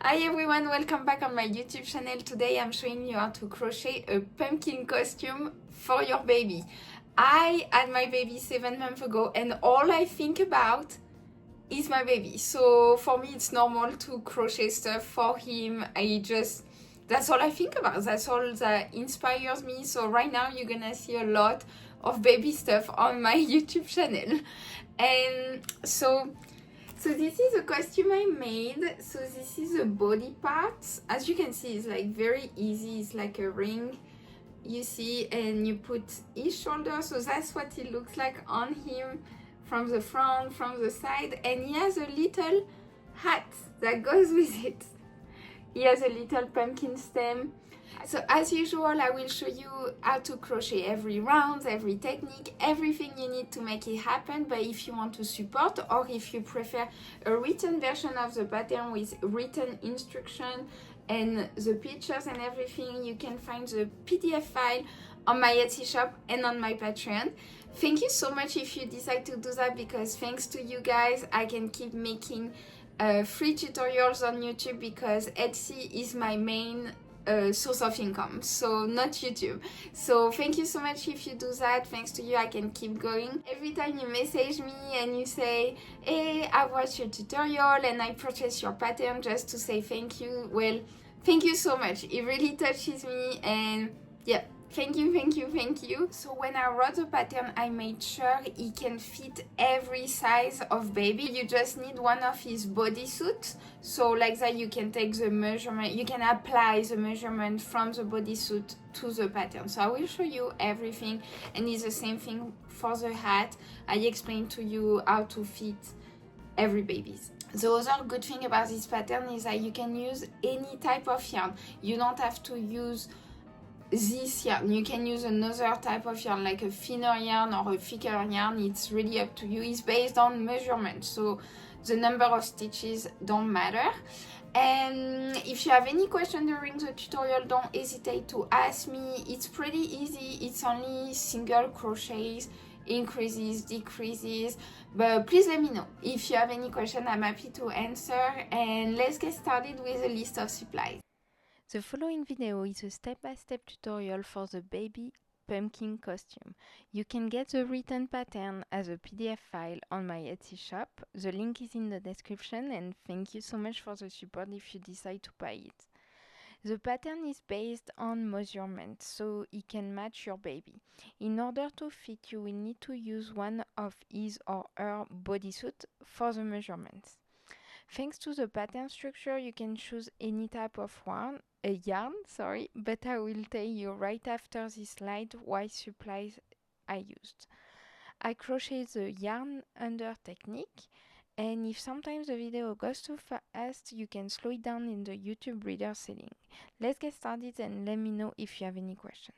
Hi everyone, welcome back on my YouTube channel. Today I'm showing you how to crochet a pumpkin costume for your baby. I had my baby 7 months ago and all I think about is my baby. So for me it's normal to crochet stuff for him. That's all I think about. That's all that inspires me. So right now you're gonna see a lot of baby stuff on my YouTube channel. And so this is a costume I made. So this is the body part. As you can see, it's like very easy. It's like a ring, you see, and you put his shoulder. So that's what it looks like on him from the front, from the side. And he has a little hat that goes with it. He has a little pumpkin stem. So as usual, I will show you how to crochet every round, every technique, everything you need to make it happen. But if you want to support, or if you prefer a written version of the pattern with written instruction and the pictures and everything, you can find the PDF file on my Etsy shop and on my Patreon. Thank you so much if you decide to do that, because thanks to you guys, I can keep making free tutorials on YouTube, because Etsy is my main source of income, so not YouTube. So thank you so much if you do that. Thanks to you, I can keep going. Every time you message me and you say, hey, I watched your tutorial and I purchased your pattern, just to say thank you, well, thank you so much. It really touches me, and yeah, thank you, thank you, thank you. So when I wrote the pattern, I made sure it can fit every size of baby. You just need one of his bodysuit. So like that, you can take the measurement, you can apply the measurement from the bodysuit to the pattern. So I will show you everything, and it's the same thing for the hat. I explained to you how to fit every baby's. The other good thing about this pattern is that you can use any type of yarn. You don't have to use this yarn. You can use another type of yarn, like a thinner yarn or a thicker yarn. It's really up to you. It's based on measurement, so the number of stitches don't matter. And if you have any question during the tutorial, don't hesitate to ask me. It's pretty easy. It's only single crochets, increases, decreases, but please let me know if you have any question. I'm happy to answer, and let's get started with a list of supplies. The following video is a step-by-step tutorial for the baby pumpkin costume. You can get the written pattern as a PDF file on my Etsy shop. The link is in the description, and thank you so much for the support if you decide to buy it. The pattern is based on measurement, so it can match your baby. In order to fit, you will need to use one of his or her bodysuit for the measurements. Thanks to the pattern structure, you can choose any type of yarn, but I will tell you right after this slide what supplies I used. I crochet the yarn under technique, and if sometimes the video goes too fast, you can slow it down in the YouTube reader setting. Let's get started and let me know if you have any question.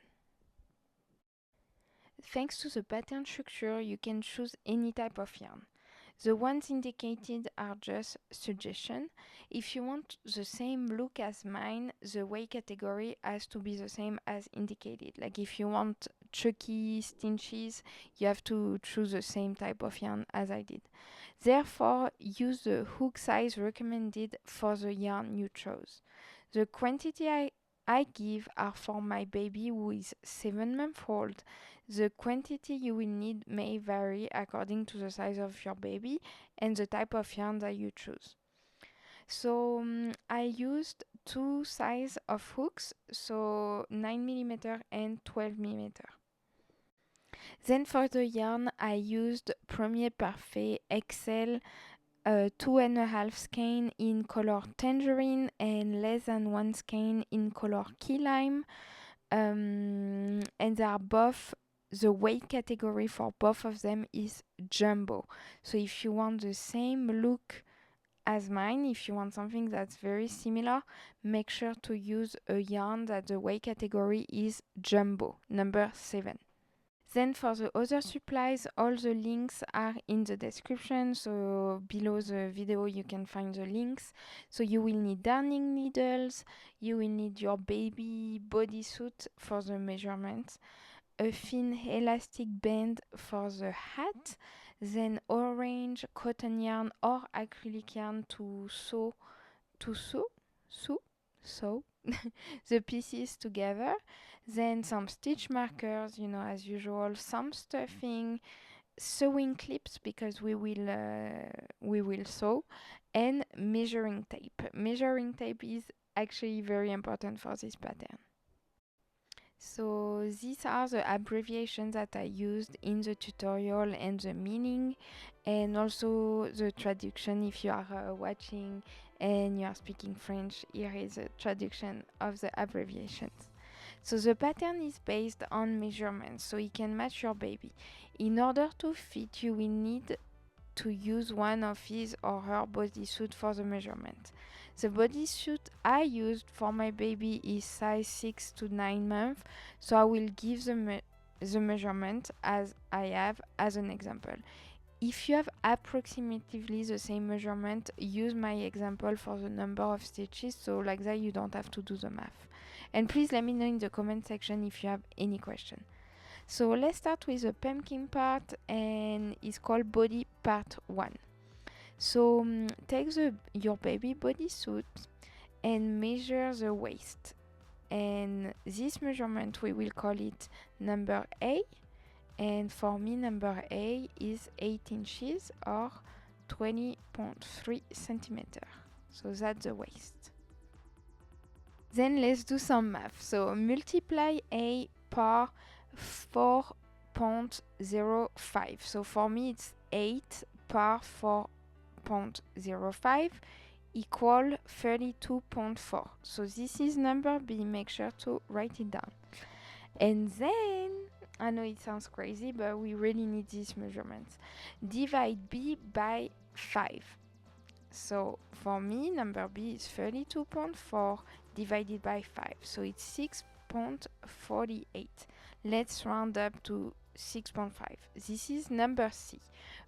Thanks to the pattern structure, you can choose any type of yarn. The ones indicated are just suggestions. If you want the same look as mine, the weight category has to be the same as indicated. Like if you want chunky stitches, you have to choose the same type of yarn as I did. Therefore, use the hook size recommended for the yarn you chose. The quantity I give are for my baby who is 7 months old. The quantity you will need may vary according to the size of your baby and the type of yarn that you choose. So I used two sizes of hooks, so 9mm and 12mm. Then for the yarn I used Premier Parfait XL 2.5 skein in color tangerine and less than 1 skein in color key lime. And they are both, the weight category for both of them is jumbo. So if you want the same look as mine, if you want something that's very similar, make sure to use a yarn that the weight category is jumbo, number 7. Then for the other supplies, all the links are in the description, so below the video you can find the links. So you will need darning needles, you will need your baby bodysuit for the measurements, a thin elastic band for the hat, then orange cotton yarn or acrylic yarn to sew sew the pieces together. Then some stitch markers, you know, as usual, some stuffing, sewing clips because we will sew, and measuring tape. Measuring tape is actually very important for this pattern. So these are the abbreviations that I used in the tutorial and the meaning, and also the traduction. If you are watching and you are speaking French, here is a traduction of the abbreviations. So the pattern is based on measurements, so it can match your baby. In order to fit, you will need to use one of his or her bodysuit for the measurement. The bodysuit I used for my baby is size 6 to 9 months, so I will give the measurement as I have as an example. If you have approximately the same measurement, use my example for the number of stitches, so like that you don't have to do the math. And please let me know in the comment section if you have any question. So let's start with the pumpkin part, and it's called body part 1. So take your baby bodysuit and measure the waist. And this measurement, we will call it number A. And for me, number A is 8 inches or 20.3 centimeters. So that's the waist. Then let's do some math. So multiply A par 4.05. So for me, it's 8 par 4.05 equal 32.4. So this is number B. Make sure to write it down. And then, I know it sounds crazy, but we really need these measurements. Divide B by 5. So for me, number B is 32.4 divided by 5. So it's 6.48. Let's round up to 6.5. This is number C.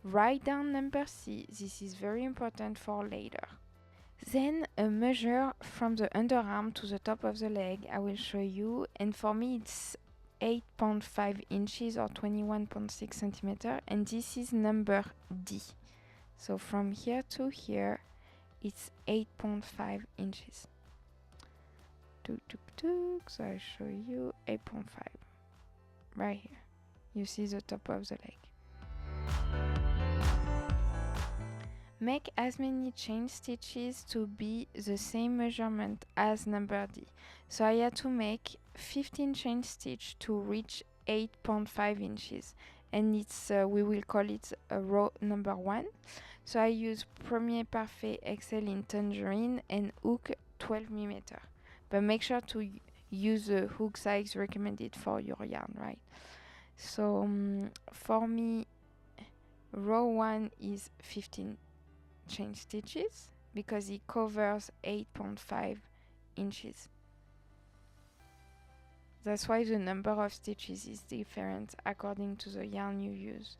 Write down number C. This is very important for later. Then a measure from the underarm to the top of the leg. I will show you. And for me, it's 8.5 inches or 21.6 centimeters. And this is number D. So from here to here, it's 8.5 inches. So I show you 8.5 right here. You see the top of the leg. Make as many chain stitches to be the same measurement as number D. So I had to make 15 chain stitch to reach 8.5 inches. And it's we will call it row number 1. So I use Premier Parfait XL in Tangerine and hook 12mm. But make sure to use the hook size recommended for your yarn, right? So for me, row 1 is 15 chain stitches because it covers 8.5 inches. That's why the number of stitches is different according to the yarn you use.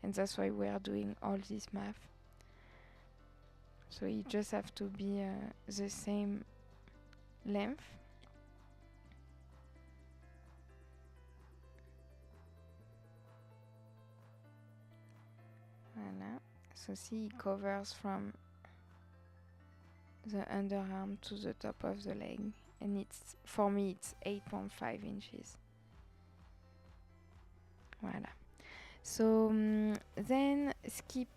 And that's why we are doing all this math. So you just have to be the same length. Voilà. So see, it covers from the underarm to the top of the leg. And it's, for me, it's 8.5 inches. Voilà. So then skip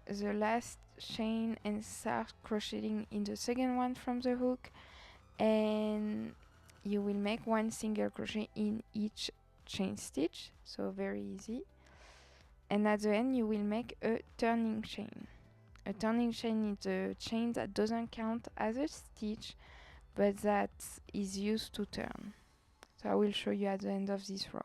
the last chain and start crocheting in the second one from the hook, and you will make one single crochet in each chain stitch, so very easy. And at the end you will make a turning chain. A turning chain is a chain that doesn't count as a stitch but that is used to turn. So I will show you at the end of this row.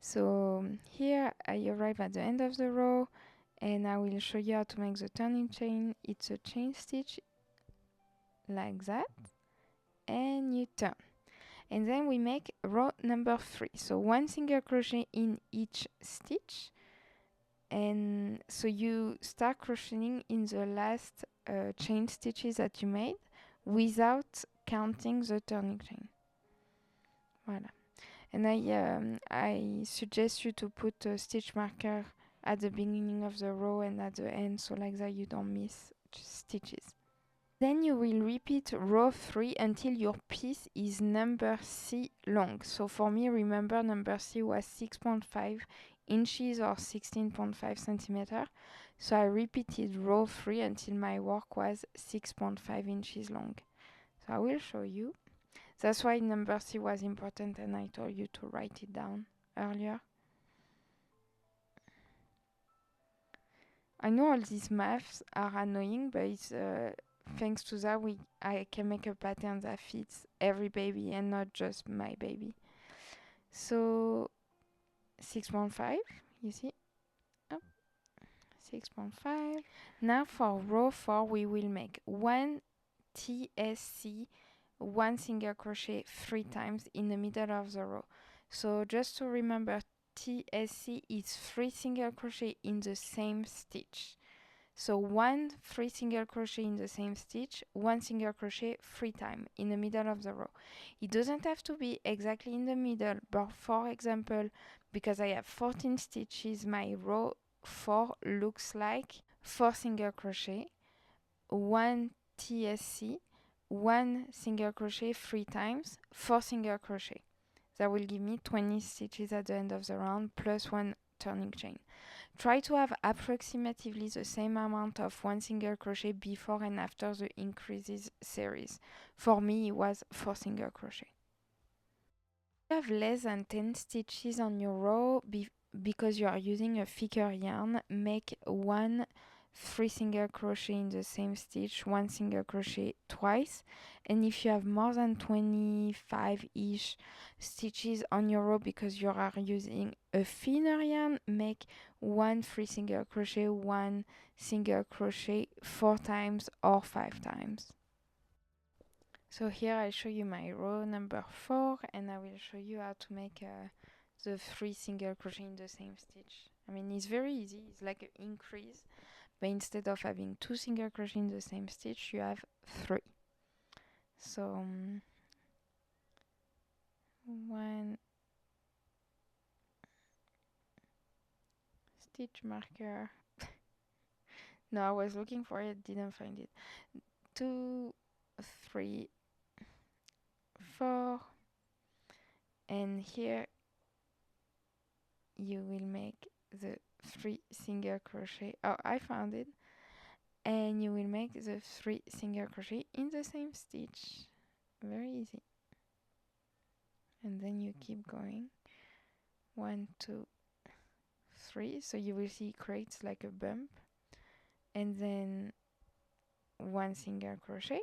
So here I arrive at the end of the row, And I will show you how to make the turning chain. It's a chain stitch like that, and you turn. And then we make row number 3. So 1 single crochet in each stitch. And so you start crocheting in the last chain stitches that you made without counting the turning chain. Voilà. And I suggest you to put a stitch marker at the beginning of the row and at the end, so like that you don't miss stitches. Then you will repeat row 3 until your piece is number C long. So for me, remember number C was 6.5 inches or 16.5 centimeter. So I repeated row 3 until my work was 6.5 inches long. So I will show you. That's why number C was important and I told you to write it down earlier. I know all these maths are annoying, but it's thanks to that I can make a pattern that fits every baby and not just my baby. So 6.5, you see? Oh, 6.5. Now for row 4 we will make 1 TSC, 1 single crochet 3 times in the middle of the row. So just to remember, TSC is 3 single crochet in the same stitch. So 3 single crochet in the same stitch, 1 single crochet 3 times in the middle of the row. It doesn't have to be exactly in the middle, but for example, because I have 14 stitches, my row 4 looks like 4 single crochet, 1 TSC, 1 single crochet 3 times, 4 single crochet. That will give me 20 stitches at the end of the round plus 1 turning chain. Try to have approximately the same amount of 1 single crochet before and after the increases series. For me, it was 4 single crochet. If you have less than 10 stitches on your row because you are using a thicker yarn, make 3 single crochet in the same stitch, 1 single crochet twice. And if you have more than 25-ish stitches on your row because you are using a thinner yarn, make 3 single crochet, 1 single crochet 4 times or 5 times. So here I show you my row number 4 and I will show you how to make the 3 single crochet in the same stitch. I mean, it's very easy, it's like an increase, but instead of having 2 single crochet in the same stitch, you have 3. So 1 stitch marker. No, I was looking for it, didn't find it. 2, 3, 4, and here you will make the 3 single crochet. Oh, I found it. And you will make the 3 single crochet in the same stitch. Very easy. And then you keep going. 1, 2, 3. So you will see it creates like a bump. And then 1 single crochet.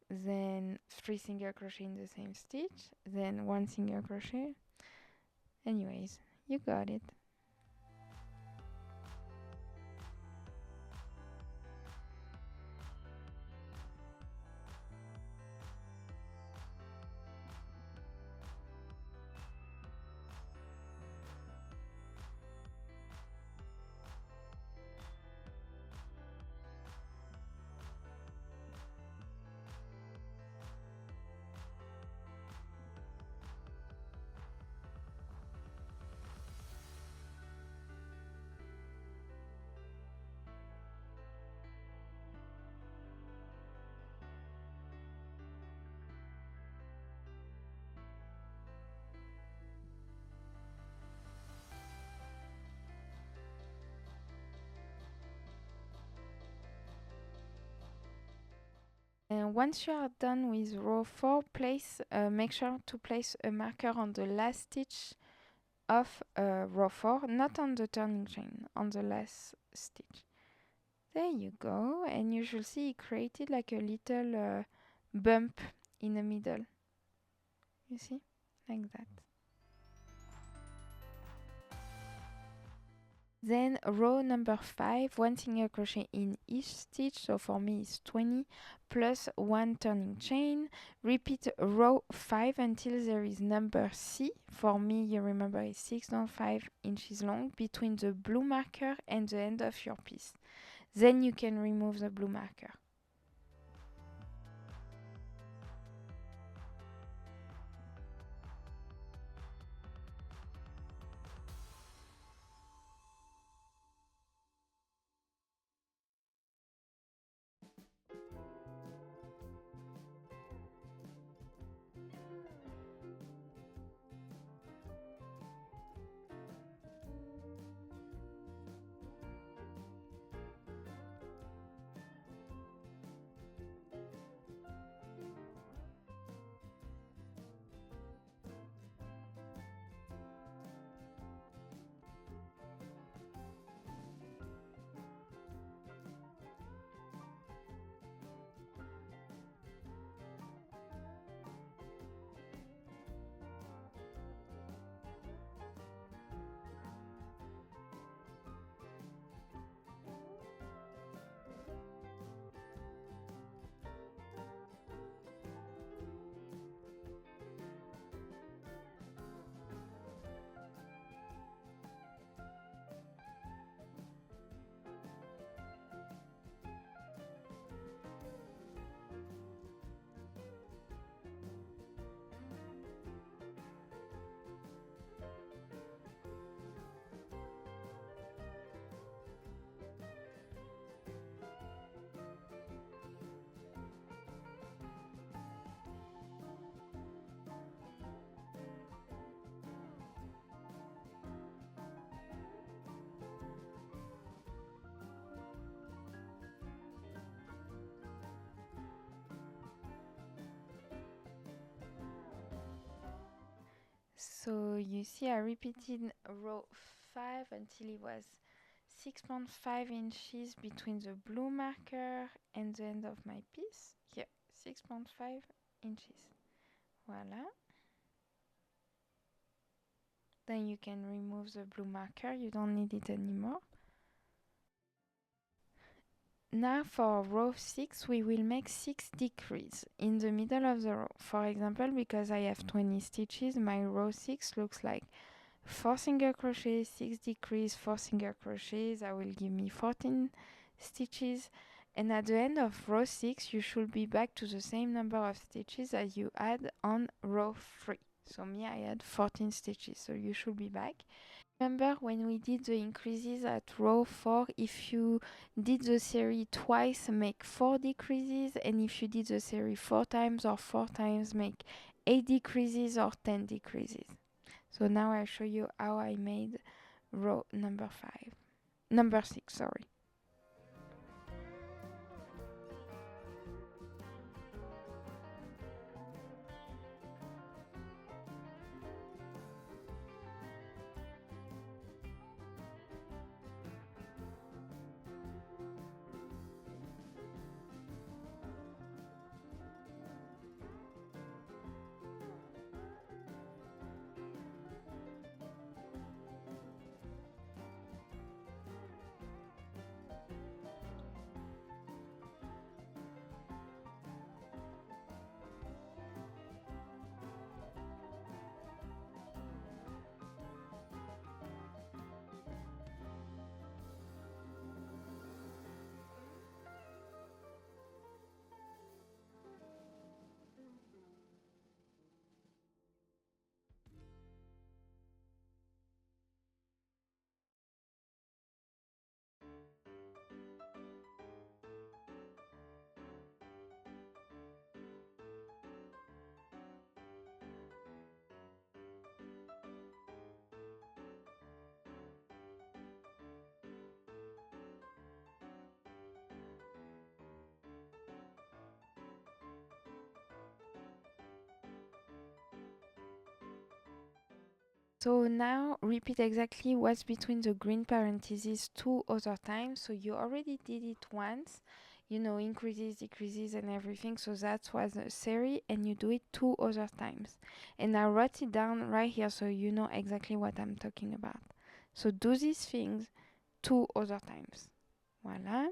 Then 3 single crochet in the same stitch. Then 1 single crochet. Anyways, you got it. And once you are done with row 4, make sure to place a marker on the last stitch of row 4, not on the turning chain, on the last stitch. There you go, and you should see it created like a little bump in the middle. You see? Like that. Then row number 5, 1 single crochet in each stitch, so for me it's 20 plus 1 turning chain. Repeat row 5 until there is number C. For me, you remember, it's 6.5 inches long between the blue marker and the end of your piece. Then you can remove the blue marker. So you see I repeated row 5 until it was 6.5 inches between the blue marker and the end of my piece. Here, 6.5 inches. Voila. Then you can remove the blue marker, you don't need it anymore. Now for row 6, we will make 6 decreases in the middle of the row. For example, because I have 20 stitches, my row 6 looks like 4 single crochets, 6 decrease, 4 single crochets. That will give me 14 stitches. And at the end of row 6, you should be back to the same number of stitches as you had on row 3. So me, I had 14 stitches, so you should be back. Remember when we did the increases at row 4, if you did the series twice, make 4 decreases, and if you did the series 4 times or 4 times, make 8 decreases or 10 decreases. So now I'll show you how I made row number 6, sorry. So now repeat exactly what's between the green parentheses 2 other times. So you already did it once, you know, increases, decreases and everything. So that was a series and you do it 2 other times. And I wrote it down right here so you know exactly what I'm talking about. So do these things 2 other times. Voila.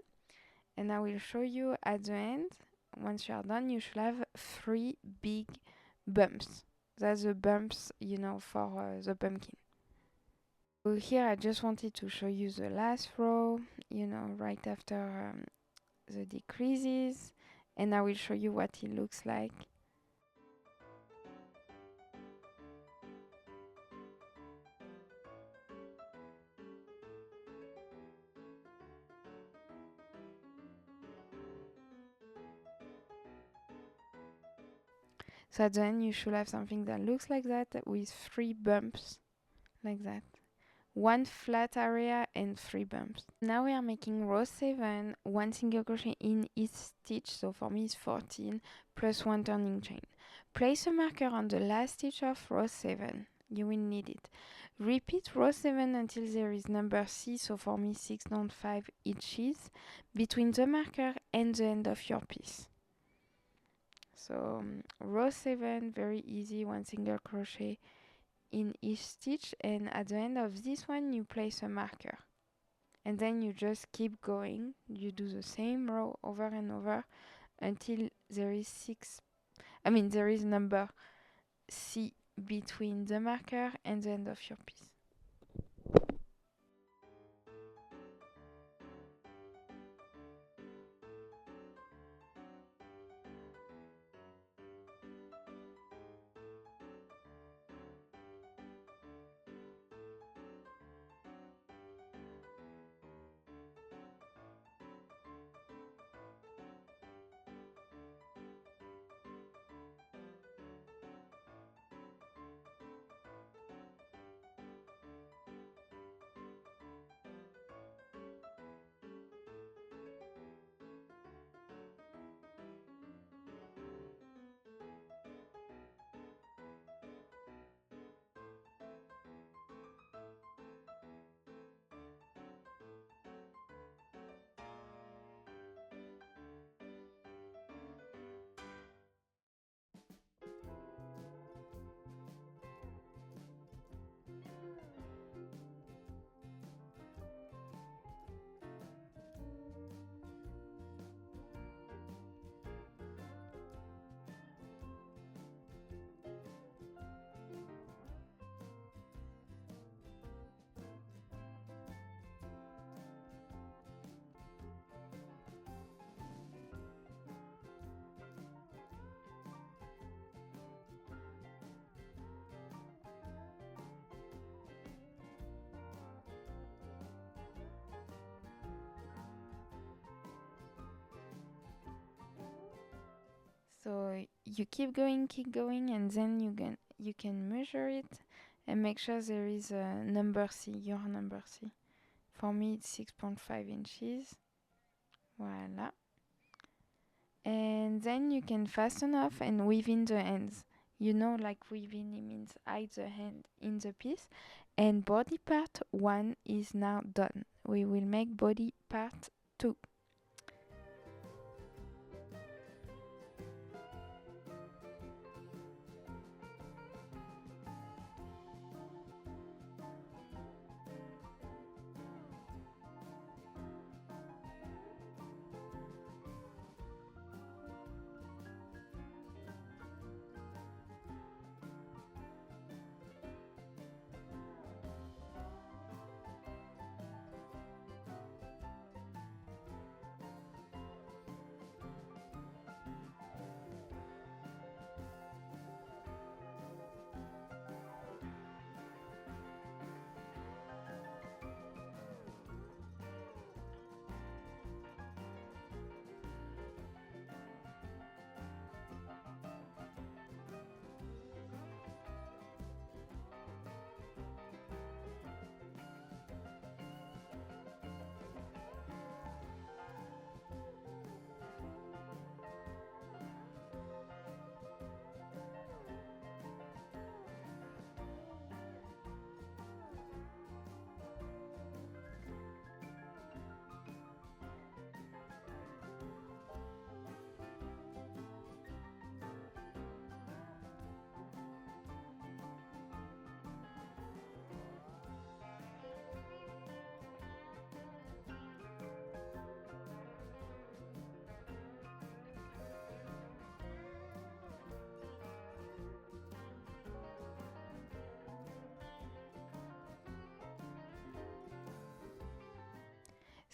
And I will show you at the end. Once you are done, you should have 3 big bumps. That's the bumps, for the pumpkin. So here I just wanted to show you the last row, right after the decreases, and I will show you what it looks like. So at the end you should have something that looks like that with 3 bumps, like that. 1 flat area and 3 bumps. Now we are making row 7, 1 single crochet in each stitch, so for me it's 14, plus 1 turning chain. Place a marker on the last stitch of row 7, you will need it. Repeat row 7 until there is number C, so for me 6.5 inches, between the marker and the end of your piece. So row 7, very easy, 1 single crochet in each stitch, and at the end of this one you place a marker, and then you just keep going. You do the same row over and over until there is number C between the marker and the end of your piece. So you keep going, and then you can measure it and make sure there is a number C, your number C. For me it's 6.5 inches. Voila. And then you can fasten off and weave in the ends. Like weaving, it means hide the hand in the piece. And body part 1 is now done. We will make body part 2.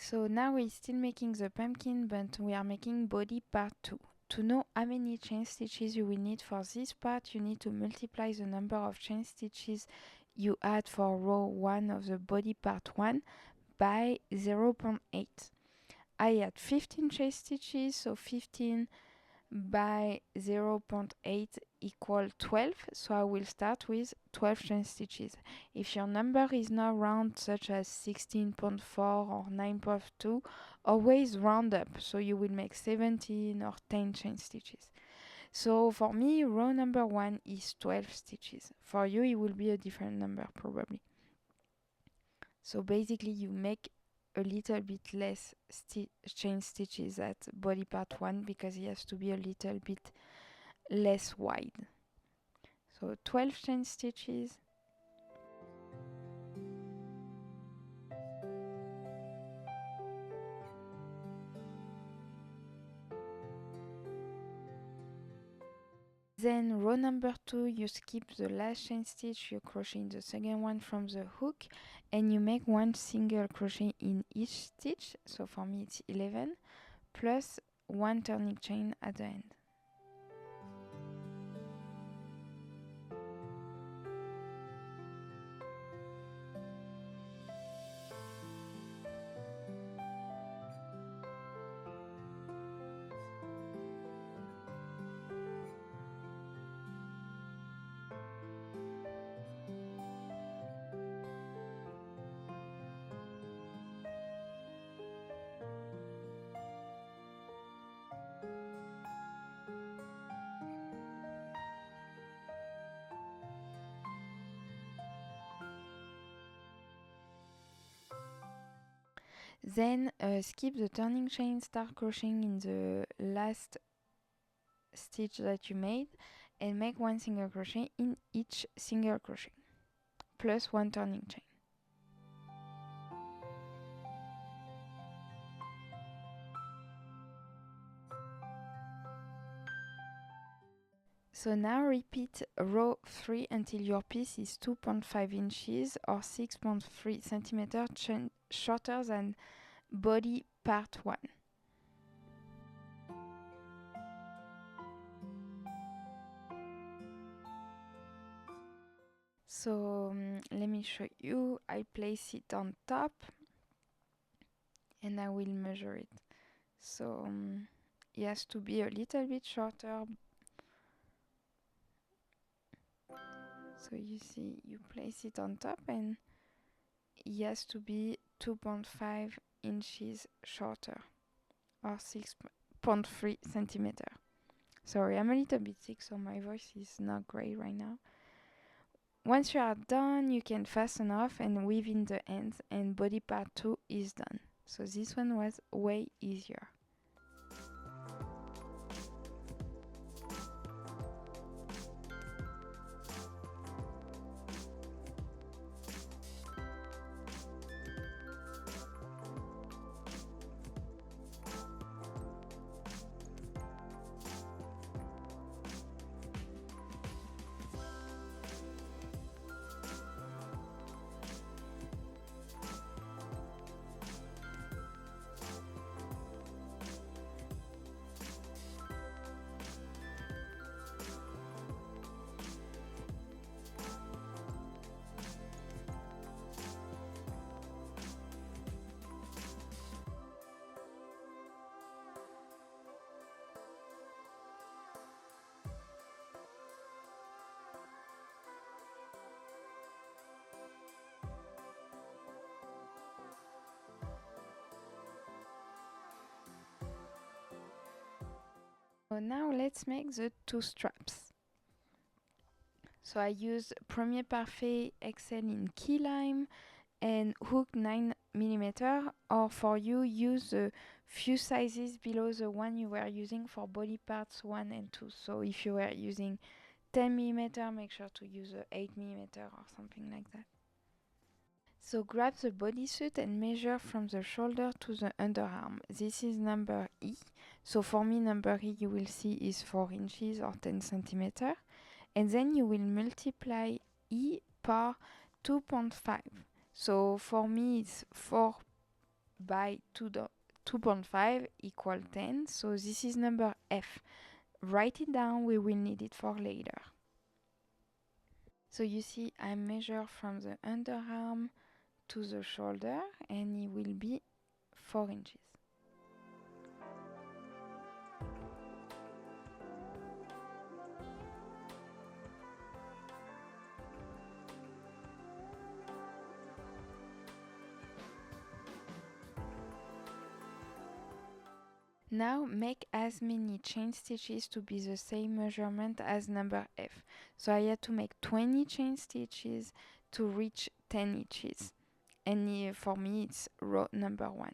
So now we're still making the pumpkin, but we are making body part 2. To know how many chain stitches you will need for this part, you need to multiply the number of chain stitches you add for row 1 of the body part 1 by 0.8. I had 15 chain stitches, so 15 by 0.8 equal 12, so I will start with 12 chain stitches. If your number is not round, such as 16.4 or 9.2, always round up, so you will make 17 or 10 chain stitches. So for me, row number 1 is 12 stitches. For you, it will be a different number probably. So basically you make a little bit less chain stitches at body part 1 because it has to be a little bit less wide. So 12 chain stitches. Then row number 2, you skip the last chain stitch, you crochet in the second one from the hook, and you make one single crochet in each stitch. So for me it's 11 plus one turning chain at the end. Then skip the turning chain, start crocheting in the last stitch that you made and make one single crochet in each single crochet plus one turning chain. So now repeat row 3 until your piece is 2.5 inches or 6.3 centimeters shorter than body part 1. So let me show you. I place it on top and I will measure it. So it has to be a little bit shorter. So you see, you place it on top and it has to be 2.5 inches shorter or 6.3 centimeters. Sorry, I'm a little bit sick, so my voice is not great right now. Once you are done, you can fasten off and weave in the ends, and body part 2 is done. So this one was way easier. So now let's make the two straps. So I use Premier Parfait XL in key lime and hook 9mm, or for you use a few sizes below the one you were using for body parts 1 and 2. So if you were using 10mm, make sure to use a 8mm or something like that. So grab the bodysuit and measure from the shoulder to the underarm. This is number E. So for me, number E you will see is 4 inches or 10 centimeters. And then you will multiply E par 2.5. So for me it's 4 by 2.5 equal 10. So this is number F. Write it down, we will need it for later. So you see I measure from the underarm to the shoulder and it will be 4 inches. Now make as many chain stitches to be the same measurement as number F. So I had to make 20 chain stitches to reach 10 inches. And for me it's row number 1.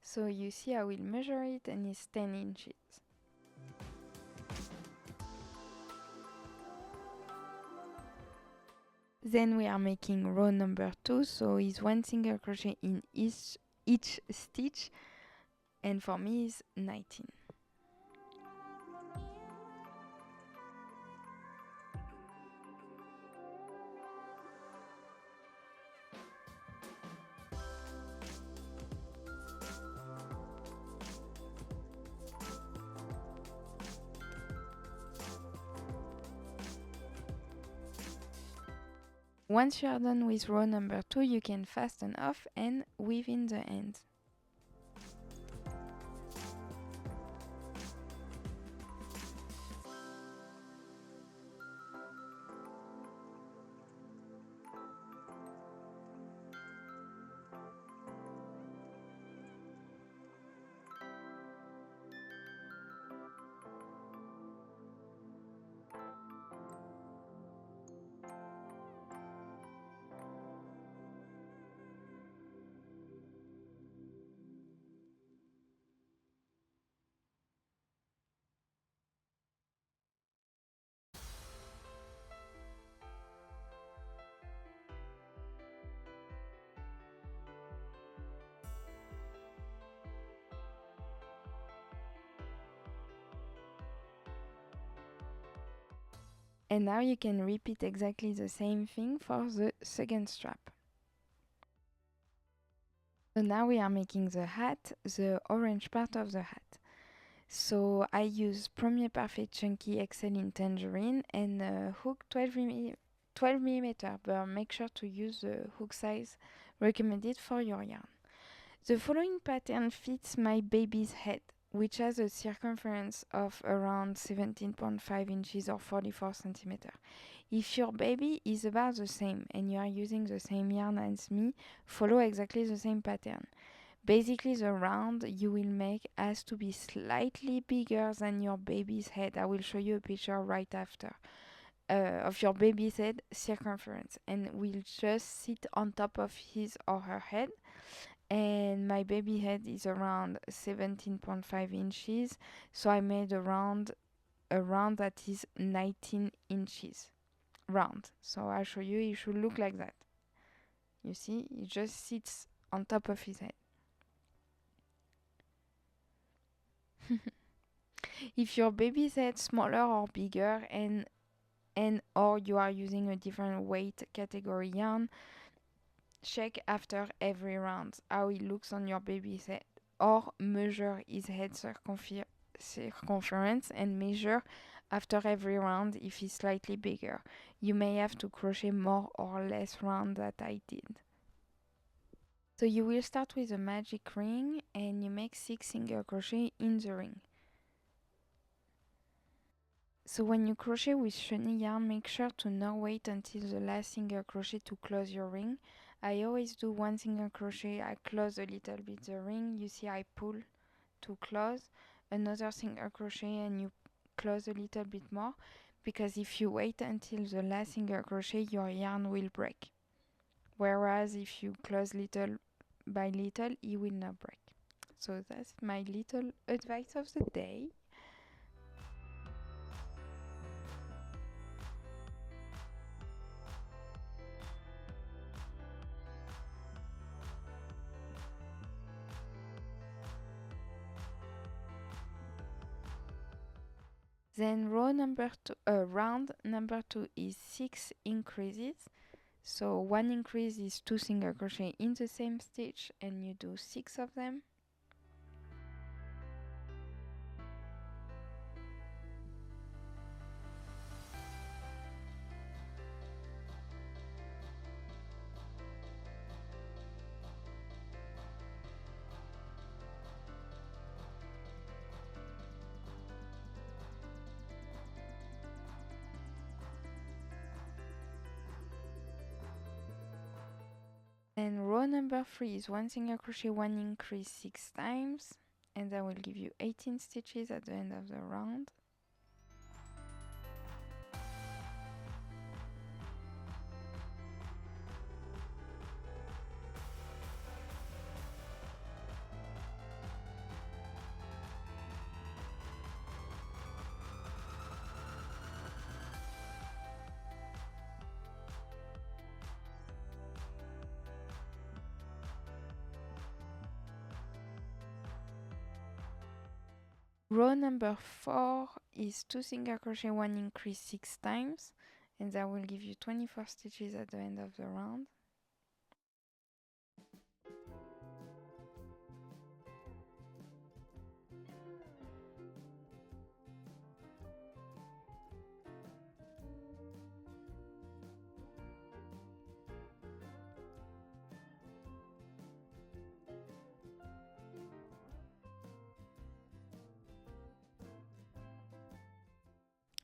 So you see I will measure it and it's 10 inches. Then we are making row number 2, so it's 1 single crochet in each stitch, and for me is 19. Once you are done with row number 2, you can fasten off and weave in the ends. And now you can repeat exactly the same thing for the second strap. So now we are making the hat, the orange part of the hat. So I use Premier Parfait Chunky XL in Tangerine and hook 12 millimeter, but make sure to use the hook size recommended for your yarn. The following pattern fits my baby's head, which has a circumference of around 17.5 inches or 44 centimeters. If your baby is about the same and you are using the same yarn as me, follow exactly the same pattern. Basically, the round you will make has to be slightly bigger than your baby's head. I will show you a picture right after of your baby's head circumference, and will just sit on top of his or her head. And my baby head is around 17.5 inches, so I made a round that is 19 inches round. So I'll show you, it should look like that. You see, it just sits on top of his head. If your baby's head smaller or bigger and or you are using a different weight category yarn, check after every round how it looks on your baby's head, or measure his head circumference and measure after every round if it's slightly bigger. You may have to crochet more or less round that I did. So you will start with a magic ring and you make 6 single crochet in the ring. So when you crochet with chenille yarn, make sure to not wait until the last single crochet to close your ring, I always do one single crochet, I close a little bit the ring, you see I pull to close, another single crochet and you close a little bit more, because if you wait until the last single crochet your yarn will break, whereas if you close little by little it will not break. So that's my little advice of the day. Then round number 2 is 6 increases. So one increase is 2 single crochet in the same stitch and you do 6 of them. And row number 3 is 1 single crochet, 1 increase 6 times, and that will give you 18 stitches at the end of the round. Row number 4 is 2 single crochet, 1 increase 6 times, and that will give you 24 stitches at the end of the round.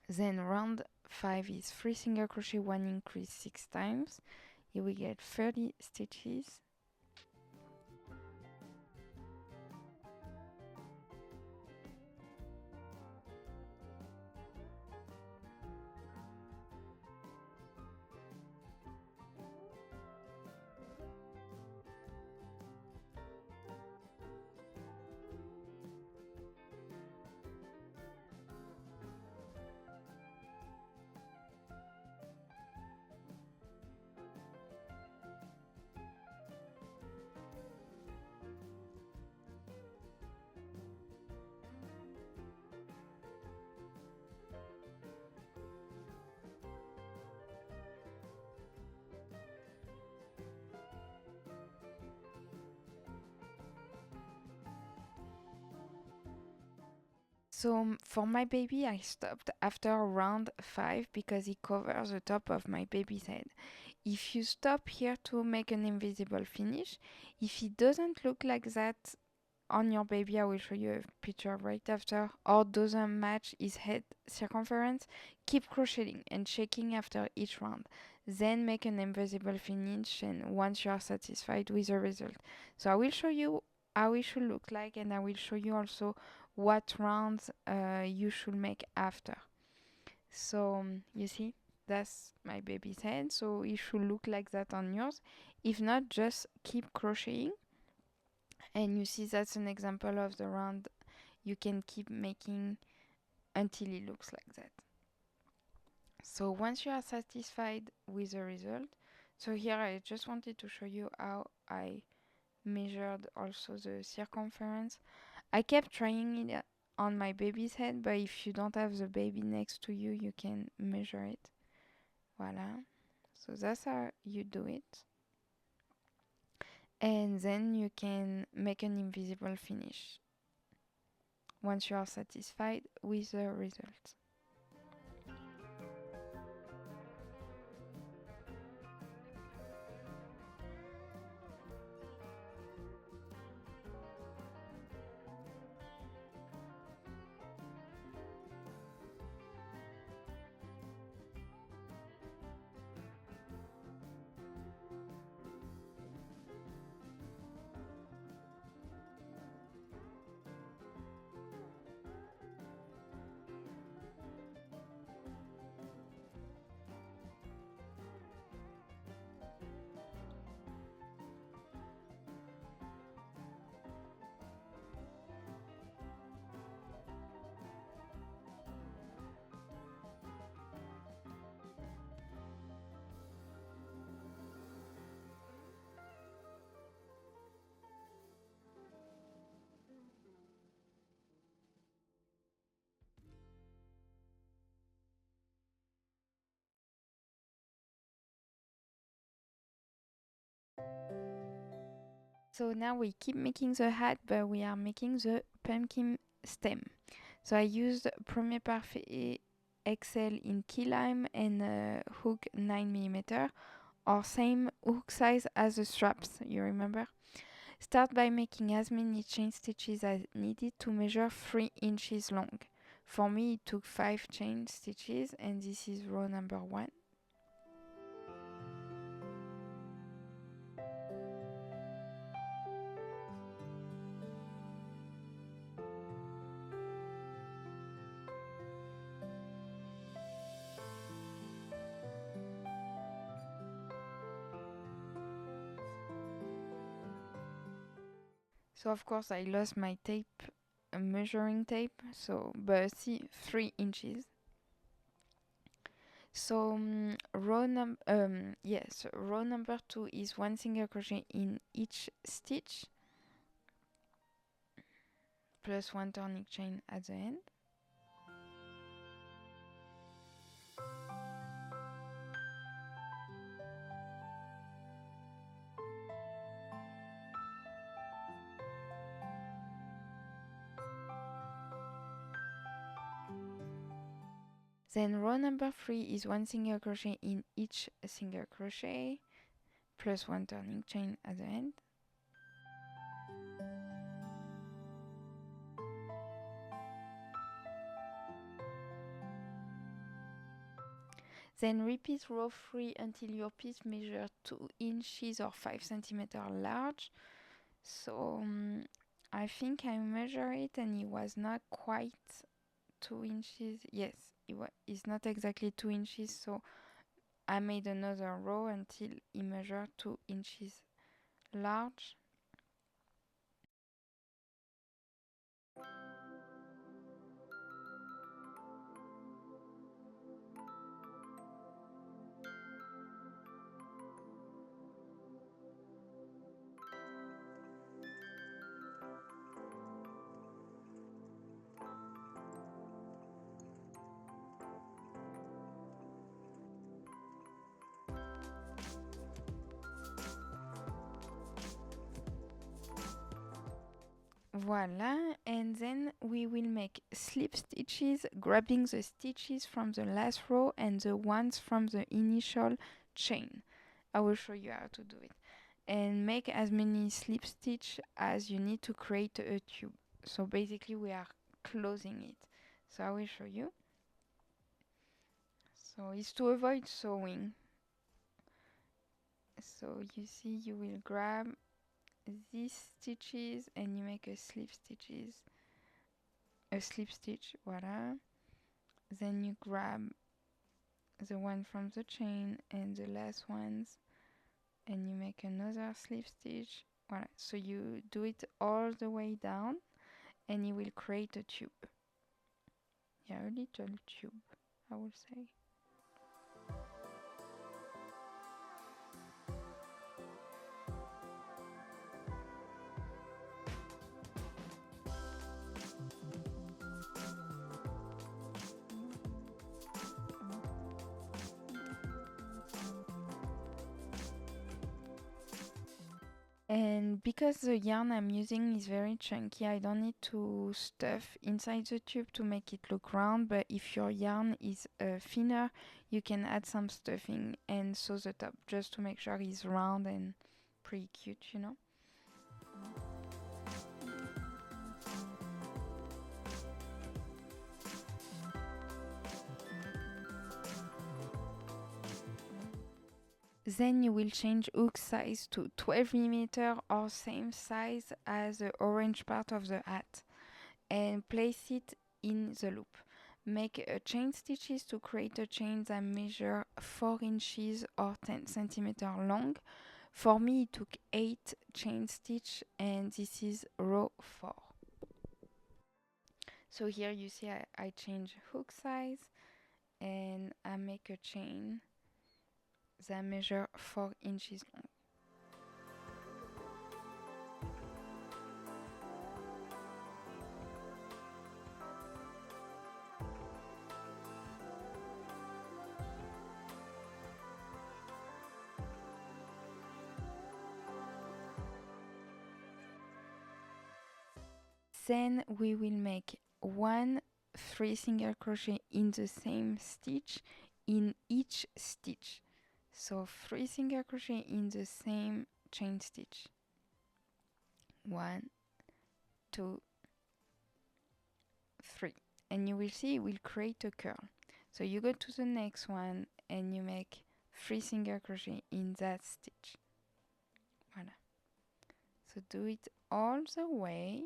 Then round 5 is 3 single crochet, 1 increase 6 times. You will get 30 stitches. So for my baby, I stopped after round 5 because it covers the top of my baby's head. If you stop here to make an invisible finish, if it doesn't look like that on your baby, I will show you a picture right after, or doesn't match his head circumference, keep crocheting and checking after each round. Then make an invisible finish, and once you are satisfied with the result. So I will show you how it should look like, and I will show you also what rounds you should make after. So you see, that's my baby's head, so it should look like that on yours. If not, just keep crocheting, and you see that's an example of the round you can keep making until it looks like that. So once you are satisfied with the result, so here I just wanted to show you how I measured also the circumference. I kept trying it on my baby's head, but if you don't have the baby next to you, you can measure it. Voila. So that's how you do it. And then you can make an invisible finish once you are satisfied with the result. So now we keep making the hat, but we are making the pumpkin stem. So I used Premier Parfait XL in key lime and hook 9mm, or same hook size as the straps, you remember? Start by making as many chain stitches as needed to measure 3 inches long. For me it took 5 chain stitches, and this is row number 1. So of course I lost my tape, measuring tape, so but see 3 inches. So row number 2 is 1 single crochet in each stitch plus 1 turning chain at the end. Then row number 3 is 1 single crochet in each single crochet plus 1 turning chain at the end. Then repeat row 3 until your piece measures 2 inches or 5 centimeters large. So I think I measured it and it was not quite 2 inches. Yes, it's not exactly 2 inches, so I made another row until it measured 2 inches large. Voila, and then we will make slip stitches, grabbing the stitches from the last row and the ones from the initial chain. I will show you how to do it. And make as many slip stitch as you need to create a tube. So basically we are closing it. So I will show you. So it's to avoid sewing. So you see, you will grab these stitches and you make a slip stitch, voila. Then you grab the one from the chain and the last ones and you make another slip stitch, voila. So you do it all the way down and you will create a tube. Yeah, a little tube, I would say. And because the yarn I'm using is very chunky, I don't need to stuff inside the tube to make it look round, but if your yarn is thinner, you can add some stuffing and sew the top just to make sure it's round and pretty cute, you know. Then you will change hook size to 12mm or same size as the orange part of the hat and place it in the loop. Make a chain stitches to create a chain that measure 4 inches or 10 centimeters long. For me it took 8 chain stitch and this is row 4. So here you see I change hook size and I make a chain that measure 4 inches long. Then we will make 3 single crochet in the same stitch in each stitch. So 3 single crochet in the same chain stitch. 1, 2, 3. And you will see it will create a curl. So you go to the next one and you make 3 single crochet in that stitch. Voilà. So do it all the way.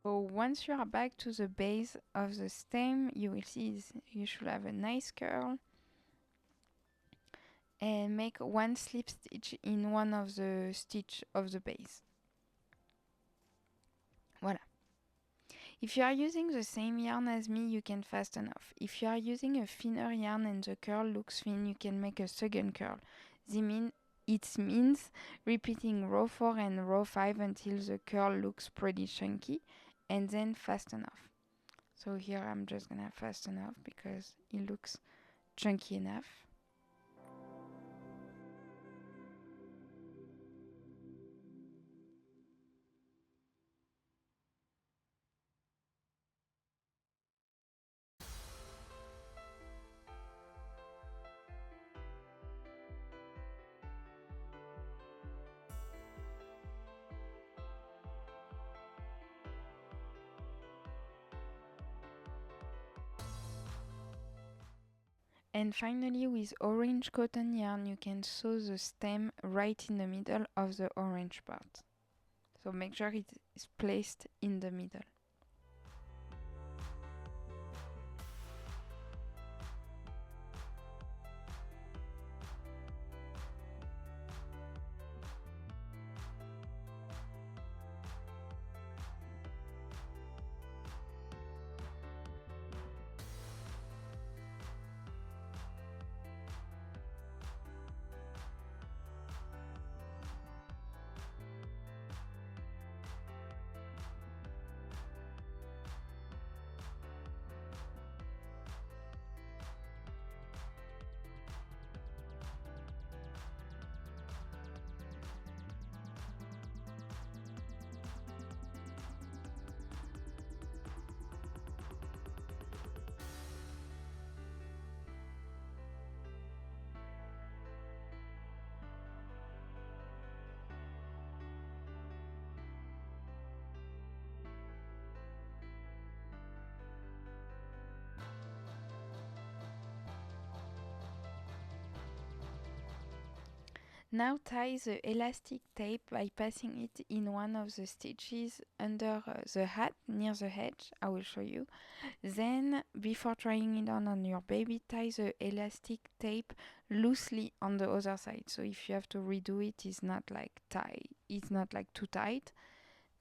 So once you are back to the base of the stem, you will see you should have a nice curl. And make 1 slip stitch in one of the stitch of the base. Voilà. If you are using the same yarn as me, you can fasten off. If you are using a thinner yarn and the curl looks thin, you can make a second curl. It means repeating row 4 and row 5 until the curl looks pretty chunky, and then fasten off. So here I'm just gonna fasten off because it looks chunky enough. And finally, with orange cotton yarn, you can sew the stem right in the middle of the orange part. So make sure it is placed in the middle. Now tie the elastic tape by passing it in one of the stitches under the hat near the edge. I will show you. Then, before trying it on your baby, tie the elastic tape loosely on the other side. So if you have to redo it, it's not like too tight.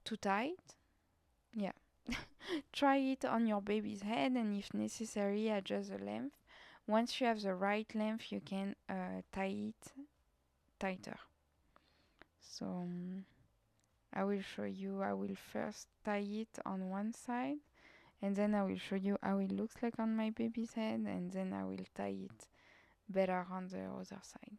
Too tight? Yeah. Try it on your baby's head, and if necessary, adjust the length. Once you have the right length, you can tie it tighter. So I will show you. I will first tie it on one side, and then I will show you how it looks like on my baby's head, and then I will tie it better on the other side.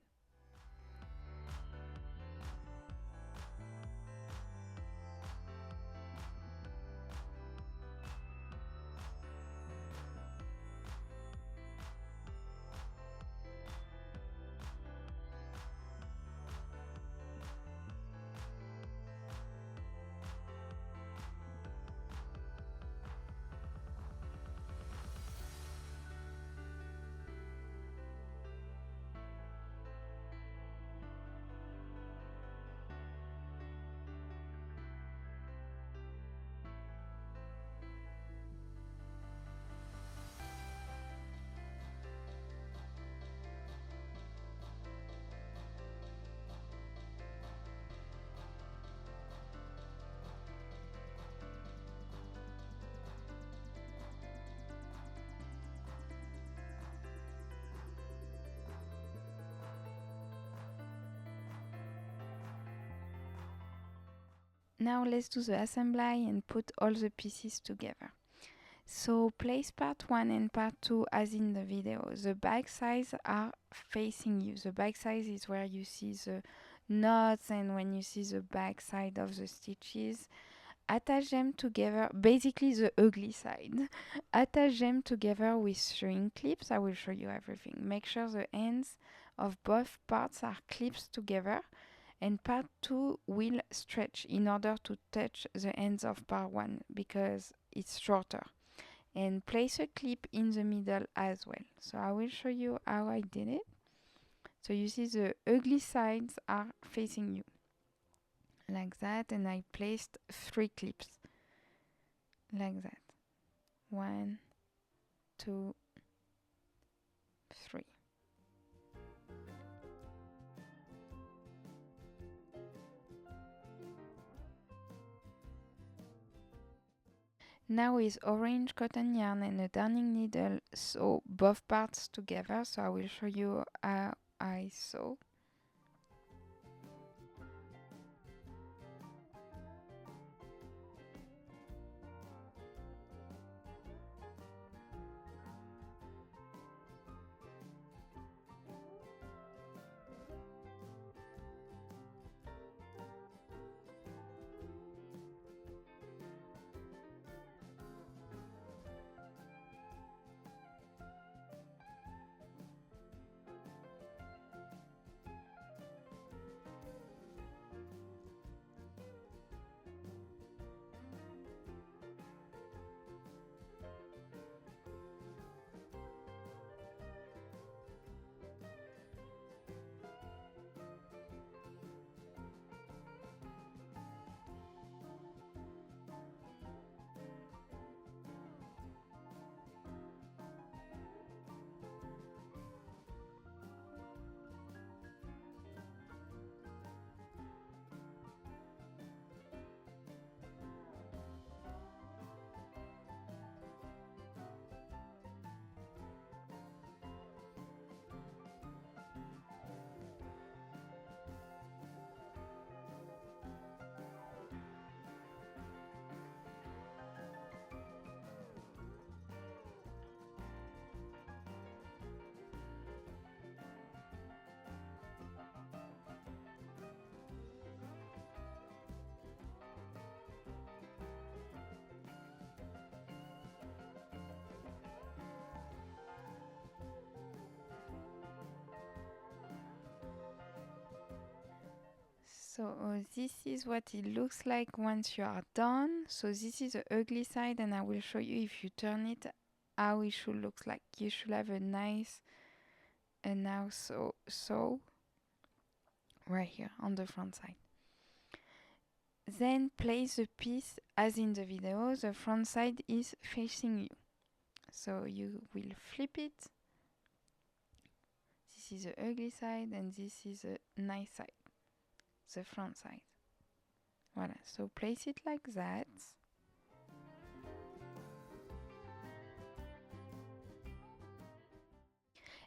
Now let's do the assemblage and put all the pieces together. So place part 1 and part 2 as in the video. The back sides are facing you. The back side is where you see the knots and when you see the back side of the stitches. Attach them together, basically the ugly side. Attach them together with sewing clips. I will show you everything. Make sure the ends of both parts are clipped together and part 2 will stretch in order to touch the ends of part 1 because it's shorter. And place a clip in the middle as well. So I will show you how I did it. So you see the ugly sides are facing you like that, and I placed 3 clips like that. 1, 2, 3. Now with orange cotton yarn and a darning needle, sew both parts together. So I will show you how I sew. So this is what it looks like once you are done. So this is the ugly side, and I will show you if you turn it how it should look like. You should have a nice and now so right here on the front side. Then place the piece as in the video. The front side is facing you. So you will flip it. This is the ugly side and this is the nice side. The front side. Voilà, so place it like that.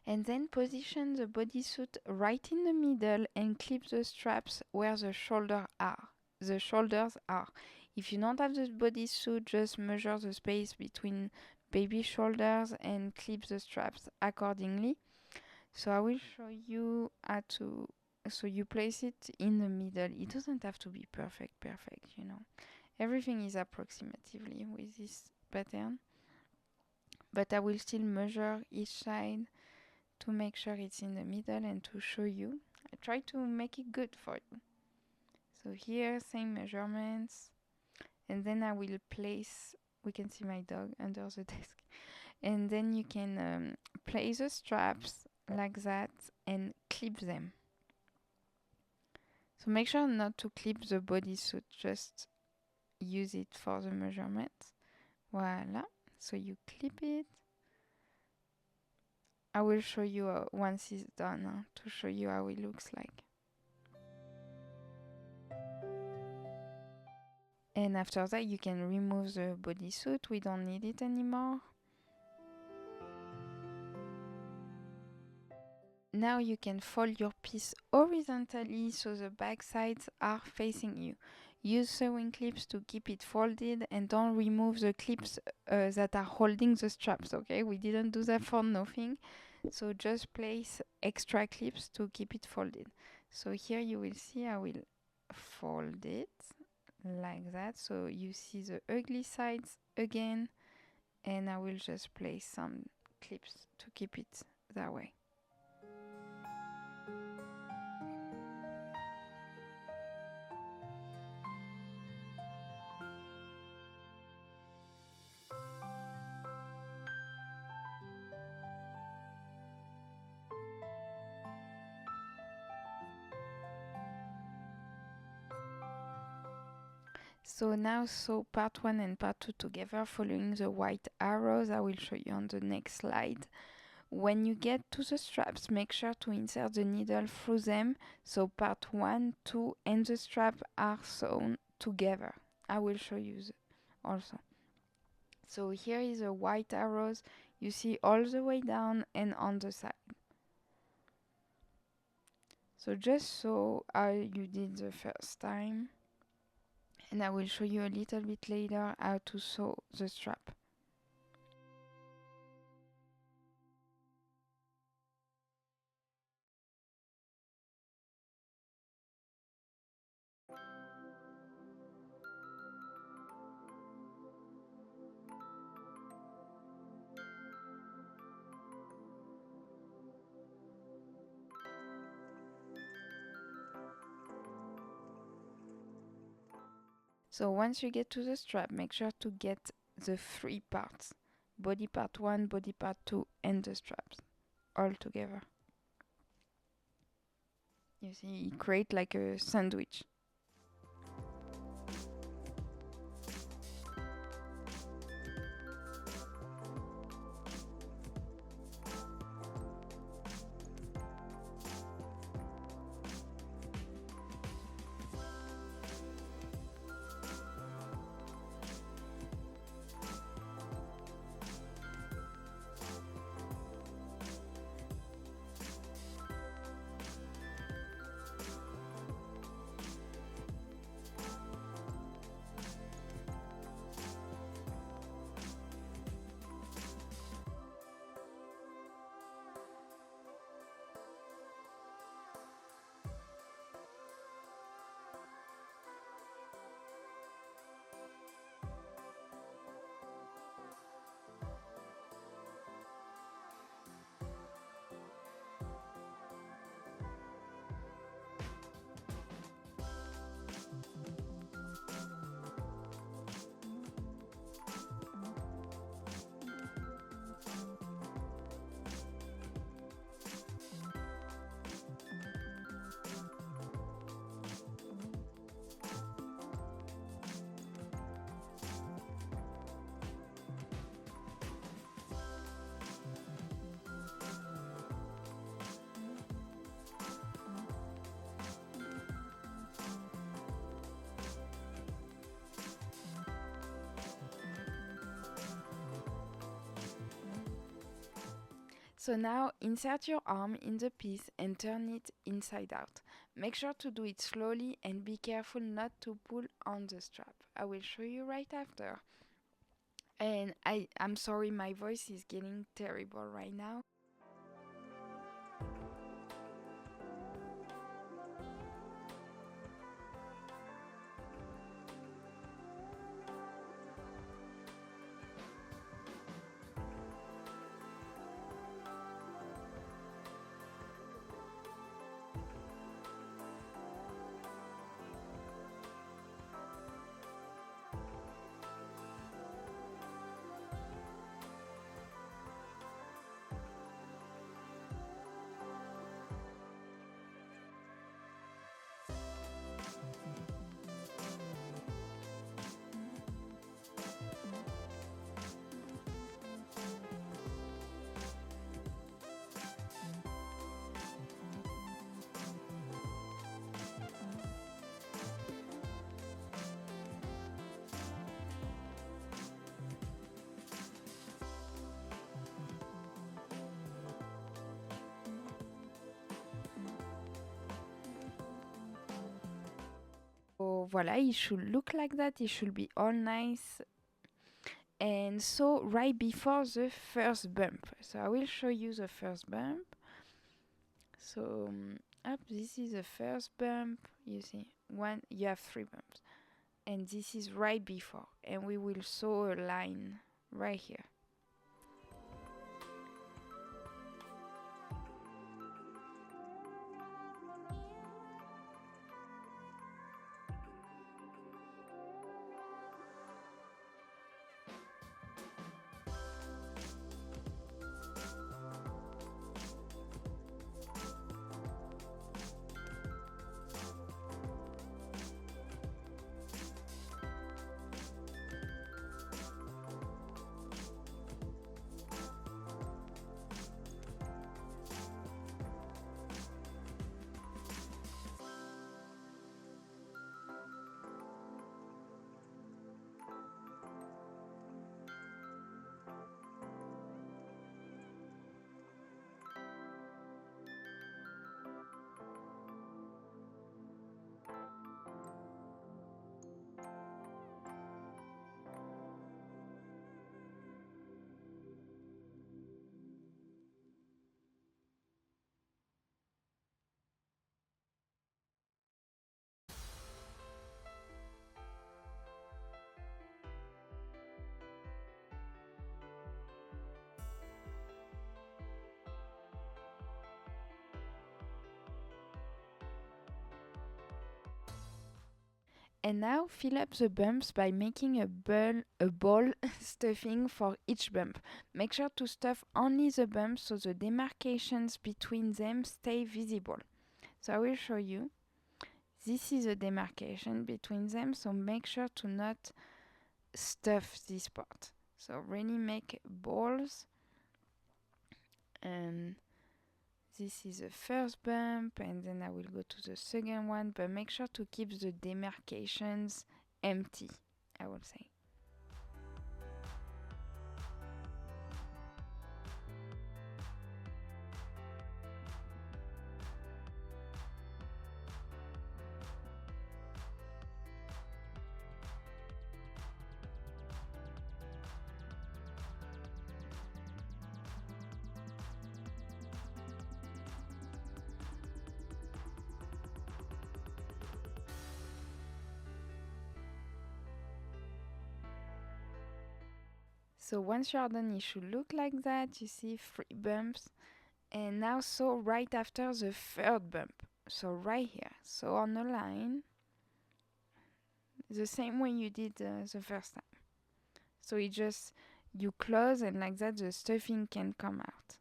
And then position the bodysuit right in the middle and clip the straps where the shoulders are. If you don't have the bodysuit, just measure the space between baby shoulders and clip the straps accordingly. So I will show you how to. So you place it in the middle. It doesn't have to be perfect, you know. Everything is approximatively with this pattern. But I will still measure each side to make sure it's in the middle and to show you. I try to make it good for you. So here, same measurements. And then I will place, we can see my dog under the desk. And then you can place the straps like that and clip them. So make sure not to clip the bodysuit, just use it for the measurements. Voila, so you clip it. I will show you once it's done to show you how it looks like. And after that you can remove the bodysuit, we don't need it anymore. Now you can fold your piece horizontally so the back sides are facing you. Use sewing clips to keep it folded, and don't remove the clips that are holding the straps, okay? We didn't do that for nothing. So just place extra clips to keep it folded. So here you will see I will fold it like that. So you see the ugly sides again, and I will just place some clips to keep it that way. So now sew part 1 and part 2 together following the white arrows. I will show you on the next slide. When you get to the straps, make sure to insert the needle through them, so part 1, 2 and the strap are sewn together. I will show you also. So here is the white arrows you see all the way down and on the side. So just sew how you did the first time, and I will show you a little bit later how to sew the strap. So once you get to the strap, make sure to get the 3 parts. Body part 1, body part 2 and the straps all together. You see, it creates like a sandwich. So now insert your arm in the piece and turn it inside out. Make sure to do it slowly and be careful not to pull on the strap. I will show you right after. And I'm sorry, my voice is getting terrible right now. voila, it should look like that. It should be all nice. And so right before the first bump. So I will show you the first bump. So up, this is the first bump. You see, you have 3 bumps. And this is right before. And we will sew a line right here. And now fill up the bumps by making a ball stuffing for each bump. Make sure to stuff only the bumps so the demarcations between them stay visible. So I will show you. This is a demarcation between them, so make sure to not stuff this part. So really make balls. And this is the first bump, and then I will go to the second one, but make sure to keep the demarcations empty, I will say. So once you're done, it should look like that. You see 3 bumps. And now sew right after the third bump. So right here. So on a line. The same way you did the first time. So you close, and like that the stuffing can come out.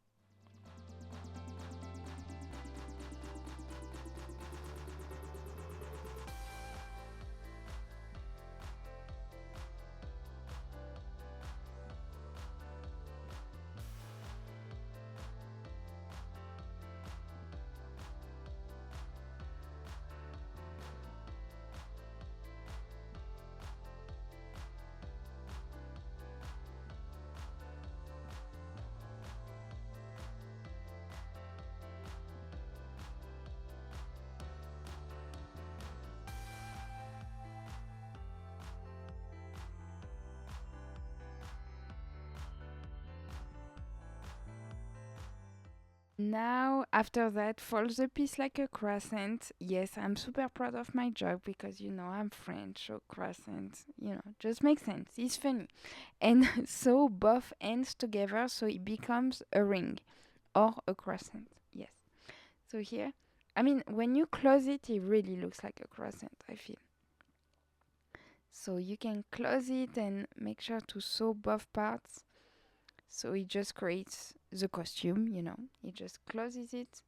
Now, after that, fold the piece like a crescent. Yes, I'm super proud of my job because, I'm French, so crescent, just makes sense. It's funny. And sew both ends together so it becomes a ring or a crescent. Yes. So here, when you close it, it really looks like a crescent, I feel. So you can close it and make sure to sew both parts. So it just creates the costume, it just closes it.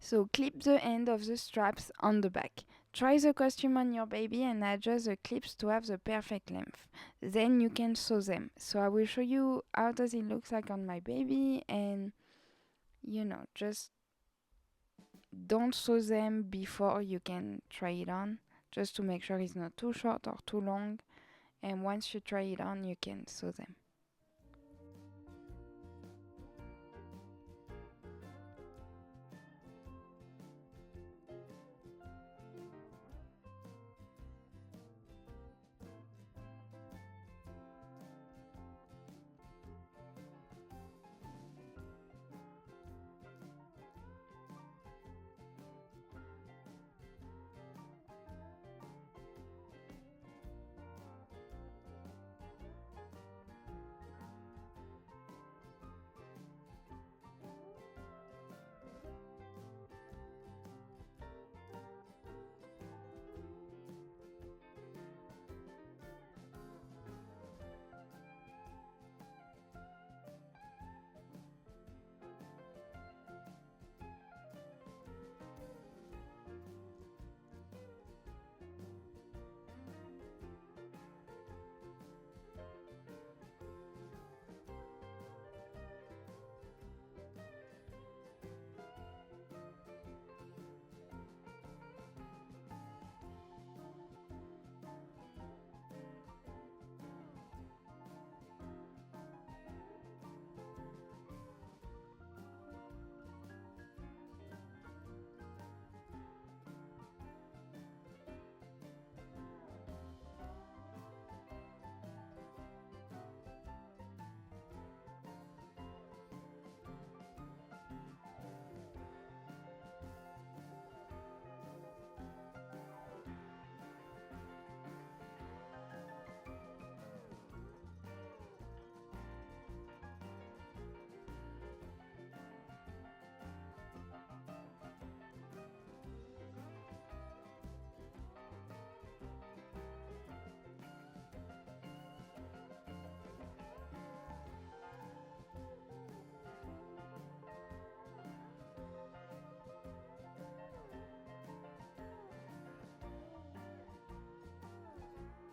So clip the end of the straps on the back. Try the costume on your baby and adjust the clips to have the perfect length. Then you can sew them. So I will show you how does it look like on my baby, and just don't sew them before you can try it on, just to make sure it's not too short or too long. And once you try it on, you can sew them.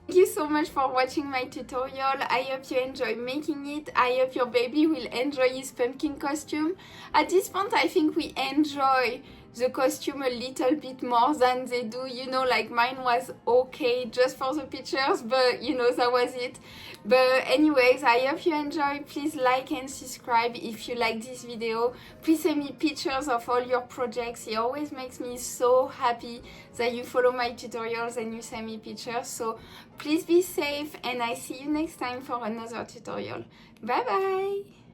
Thank you so much for watching my tutorial. I hope you enjoy making it. I hope your baby will enjoy his pumpkin costume. At this point, I think we enjoy the costume a little bit more than they do. Like mine was okay just for the pictures, but that was it. But anyways, I hope you enjoy. Please like and subscribe if you like this video. Please send me pictures of all your projects. It always makes me so happy that you follow my tutorials and you send me pictures. So please be safe, and I see you next time for another tutorial. Bye bye!